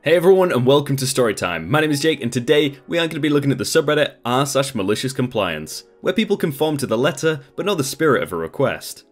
Hey everyone and welcome to Storytime. My name is Jake and today we are going to be looking at the subreddit r/malicious compliance, where people conform to the letter but not the spirit of a request.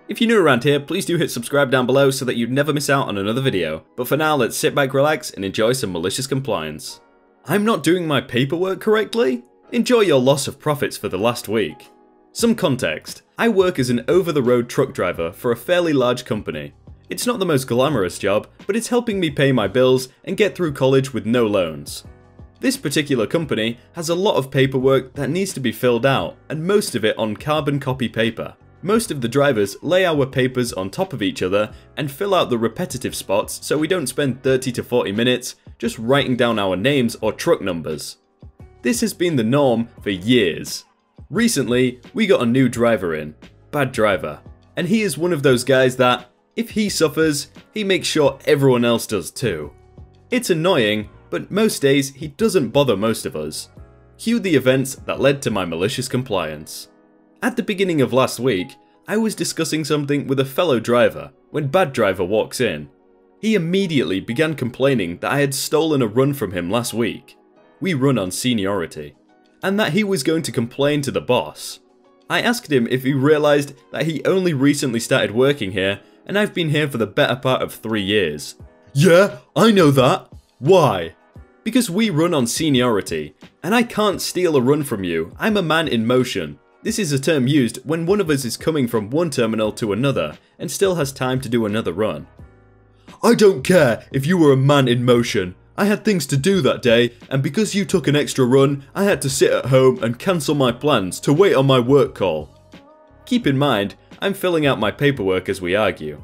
If you're new around here, please do hit subscribe down below so that you'd never miss out on another video. But for now, let's sit back, relax and enjoy some malicious compliance. I'm not doing my paperwork correctly? Enjoy your loss of profits for the last week. Some context. I work as an over-the-road truck driver for a fairly large company. It's not the most glamorous job, but it's helping me pay my bills and get through college with no loans. This particular company has a lot of paperwork that needs to be filled out, and most of it on carbon copy paper. Most of the drivers lay our papers on top of each other and fill out the repetitive spots so we don't spend 30 to 40 minutes just writing down our names or truck numbers. This has been the norm for years. Recently, we got a new driver in, Bad Driver, and he is one of those guys that, if he suffers, he makes sure everyone else does too. It's annoying, but most days he doesn't bother most of us. Cue the events that led to my malicious compliance. At the beginning of last week, I was discussing something with a fellow driver when Bad Driver walks in. He immediately began complaining that I had stolen a run from him last week. We run on seniority. And that he was going to complain to the boss. I asked him if he realised that he only recently started working here and I've been here for the better part of 3 years. Yeah, I know that. Why? Because we run on seniority, and I can't steal a run from you. I'm a man in motion. This is a term used when one of us is coming from one terminal to another and still has time to do another run. I don't care if you were a man in motion. I had things to do that day, and because you took an extra run, I had to sit at home and cancel my plans to wait on my work call. Keep in mind, I'm filling out my paperwork as we argue.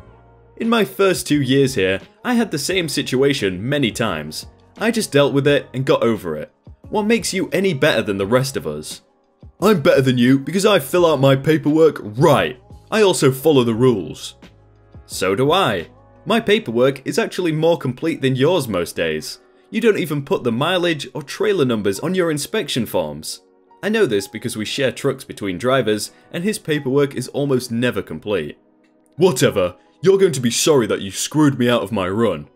In my first 2 years here, I had the same situation many times. I just dealt with it and got over it. What makes you any better than the rest of us? I'm better than you because I fill out my paperwork right. I also follow the rules. So do I. My paperwork is actually more complete than yours most days. You don't even put the mileage or trailer numbers on your inspection forms. I know this because we share trucks between drivers and his paperwork is almost never complete. Whatever, you're going to be sorry that you screwed me out of my run.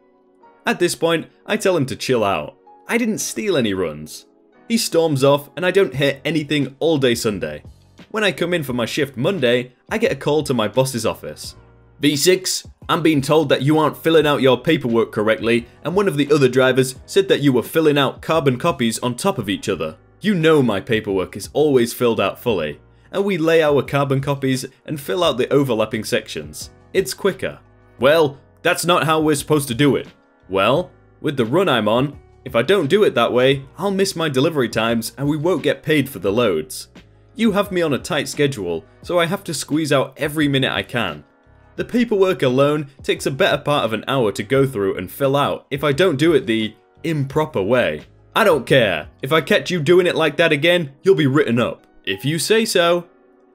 At this point, I tell him to chill out. I didn't steal any runs. He storms off and I don't hear anything all day Sunday. When I come in for my shift Monday, I get a call to my boss's office. V6, I'm being told that you aren't filling out your paperwork correctly and one of the other drivers said that you were filling out carbon copies on top of each other. You know my paperwork is always filled out fully, and we lay our carbon copies and fill out the overlapping sections. It's quicker. Well, that's not how we're supposed to do it. Well, with the run I'm on, if I don't do it that way, I'll miss my delivery times and we won't get paid for the loads. You have me on a tight schedule, so I have to squeeze out every minute I can. The paperwork alone takes a better part of an hour to go through and fill out if I don't do it the improper way. I don't care. If I catch you doing it like that again, you'll be written up. If you say so.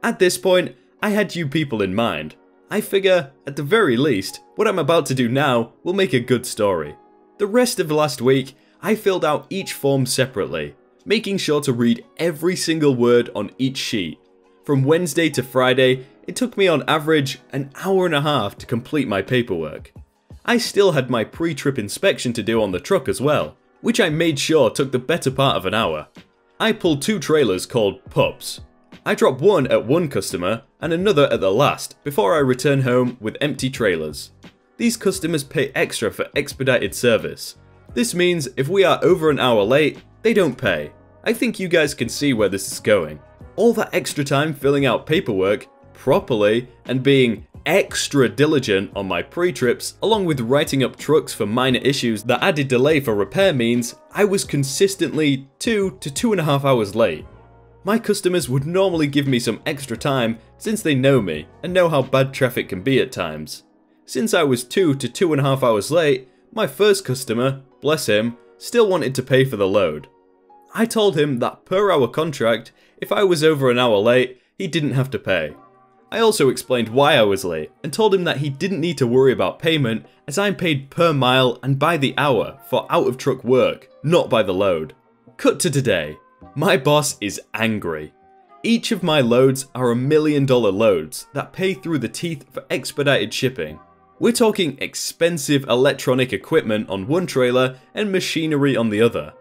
At this point, I had you people in mind. I figure, at the very least, what I'm about to do now will make a good story. The rest of last week, I filled out each form separately, making sure to read every single word on each sheet. From Wednesday to Friday, it took me on average an hour and a half to complete my paperwork. I still had my pre-trip inspection to do on the truck as well, which I made sure took the better part of an hour. I pulled 2 trailers called pups. I drop one at one customer and another at the last before I return home with empty trailers. These customers pay extra for expedited service. This means if we are over an hour late, they don't pay. I think you guys can see where this is going. All that extra time filling out paperwork properly and being extra diligent on my pre-trips, along with writing up trucks for minor issues that added delay for repair means I was consistently 2 to 2.5 hours late. My customers would normally give me some extra time since they know me and know how bad traffic can be at times. Since I was 2 to 2.5 hours late, my first customer, bless him, still wanted to pay for the load. I told him that per hour contract, if I was over an hour late, he didn't have to pay. I also explained why I was late and told him that he didn't need to worry about payment as I'm paid per mile and by the hour for out of truck work, not by the load. Cut to today. My boss is angry. Each of my loads are $1 million loads that pay through the teeth for expedited shipping. We're talking expensive electronic equipment on one trailer and machinery on the other.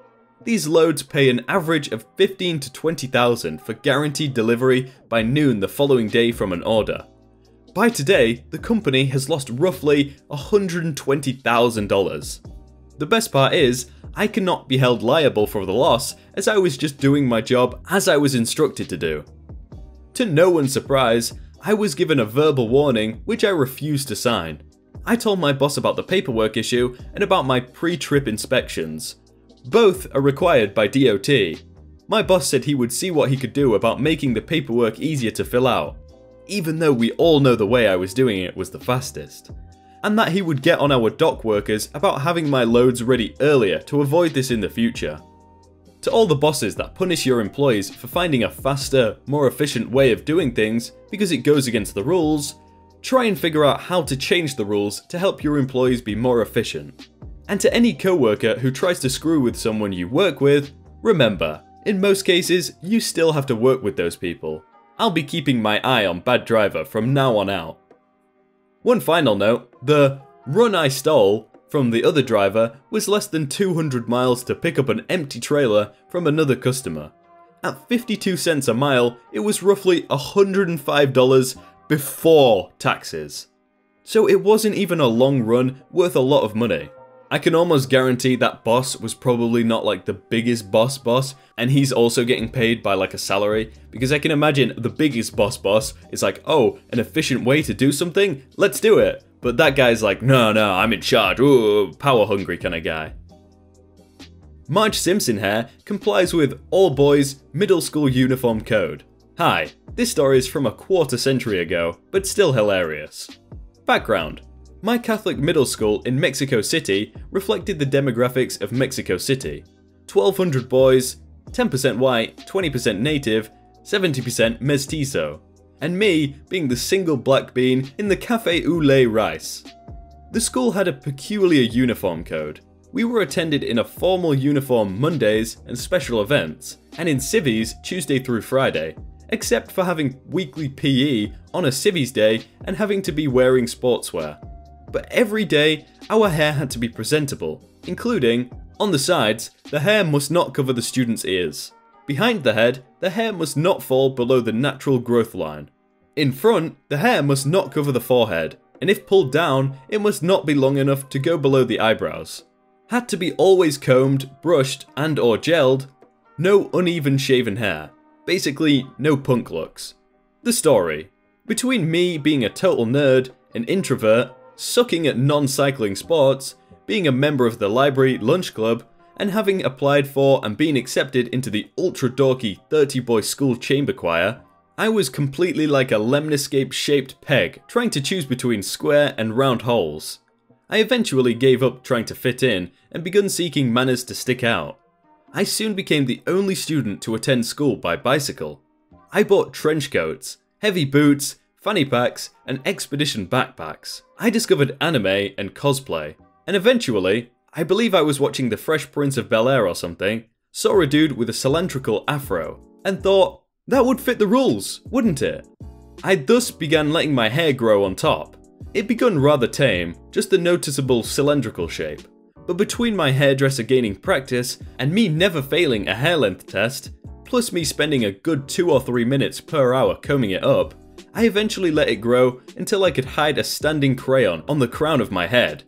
These loads pay an average of $15,000 to $20,000 for guaranteed delivery by noon the following day from an order. By today, the company has lost roughly $120,000. The best part is, I cannot be held liable for the loss as I was just doing my job as I was instructed to do. To no one's surprise, I was given a verbal warning which I refused to sign. I told my boss about the paperwork issue and about my pre-trip inspections. Both are required by DOT. My boss said he would see what he could do about making the paperwork easier to fill out, even though we all know the way I was doing it was the fastest. And that he would get on our dock workers about having my loads ready earlier to avoid this in the future. To all the bosses that punish your employees for finding a faster, more efficient way of doing things because it goes against the rules, try and figure out how to change the rules to help your employees be more efficient. And to any coworker who tries to screw with someone you work with, remember, in most cases, you still have to work with those people. I'll be keeping my eye on bad driver from now on out. One final note, the run I stole from the other driver was less than 200 miles to pick up an empty trailer from another customer. At 52 cents a mile, it was roughly $105 before taxes. So it wasn't even a long run worth a lot of money. I can almost guarantee that boss was probably not like the biggest boss, and he's also getting paid by like a salary, because I can imagine the biggest boss is like, oh, an efficient way to do something? Let's do it. But that guy's like, no, I'm in charge, ooh, power hungry kind of guy. Marge Simpson hair complies with all boys middle school uniform code. Hi, this story is from a quarter century ago, but still hilarious. Background. My Catholic middle school in Mexico City reflected the demographics of Mexico City. 1,200 boys, 10% white, 20% native, 70% mestizo, and me being the single black bean in the cafe au lait rice. The school had a peculiar uniform code. We were attended in a formal uniform Mondays and special events, and in civvies Tuesday through Friday, except for having weekly PE on a civvies day and having to be wearing sportswear. But every day, our hair had to be presentable, including, on the sides, the hair must not cover the student's ears. Behind the head, the hair must not fall below the natural growth line. In front, the hair must not cover the forehead, and if pulled down, it must not be long enough to go below the eyebrows. Had to be always combed, brushed, and or gelled. No uneven shaven hair. Basically, no punk looks. The story. Between me being a total nerd, an introvert, sucking at non-cycling sports, being a member of the library lunch club, and having applied for and been accepted into the ultra-dorky 30-boy school chamber choir, I was completely like a lemniscape-shaped peg trying to choose between square and round holes. I eventually gave up trying to fit in and begun seeking manners to stick out. I soon became the only student to attend school by bicycle. I bought trench coats, heavy boots, fanny packs, and expedition backpacks. I discovered anime and cosplay, and eventually, I believe I was watching The Fresh Prince of Bel-Air or something, saw a dude with a cylindrical afro, and thought, that would fit the rules, wouldn't it? I thus began letting my hair grow on top. It begun rather tame, just a noticeable cylindrical shape. But between my hairdresser gaining practice, and me never failing a hair length test, plus me spending a good 2 or 3 minutes per hour combing it up, I eventually let it grow until I could hide a standing crayon on the crown of my head.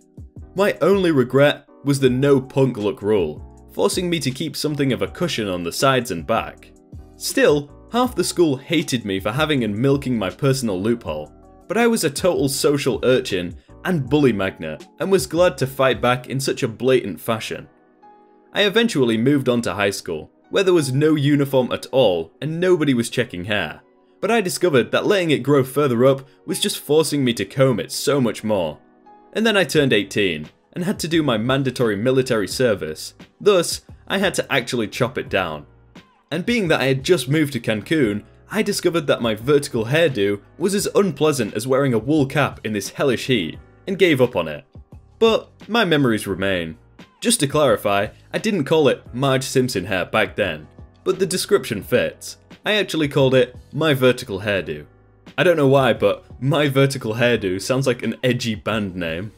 My only regret was the no punk look rule, forcing me to keep something of a cushion on the sides and back. Still, half the school hated me for having and milking my personal loophole, but I was a total social urchin and bully magnet, and was glad to fight back in such a blatant fashion. I eventually moved on to high school, where there was no uniform at all and nobody was checking hair. But I discovered that letting it grow further up was just forcing me to comb it so much more. And then I turned 18, and had to do my mandatory military service, thus I had to actually chop it down. And being that I had just moved to Cancun, I discovered that my vertical hairdo was as unpleasant as wearing a wool cap in this hellish heat, and gave up on it. But my memories remain. Just to clarify, I didn't call it Marge Simpson hair back then, but the description fits. I actually called it my vertical hairdo. I don't know why, but My Vertical Hairdo sounds like an edgy band name.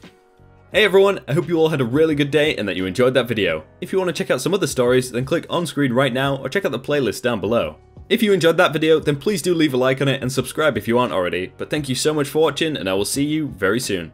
Hey everyone, I hope you all had a really good day and that you enjoyed that video. If you want to check out some other stories, then click on screen right now or check out the playlist down below. If you enjoyed that video, then please do leave a like on it and subscribe if you aren't already, but thank you so much for watching and I will see you very soon.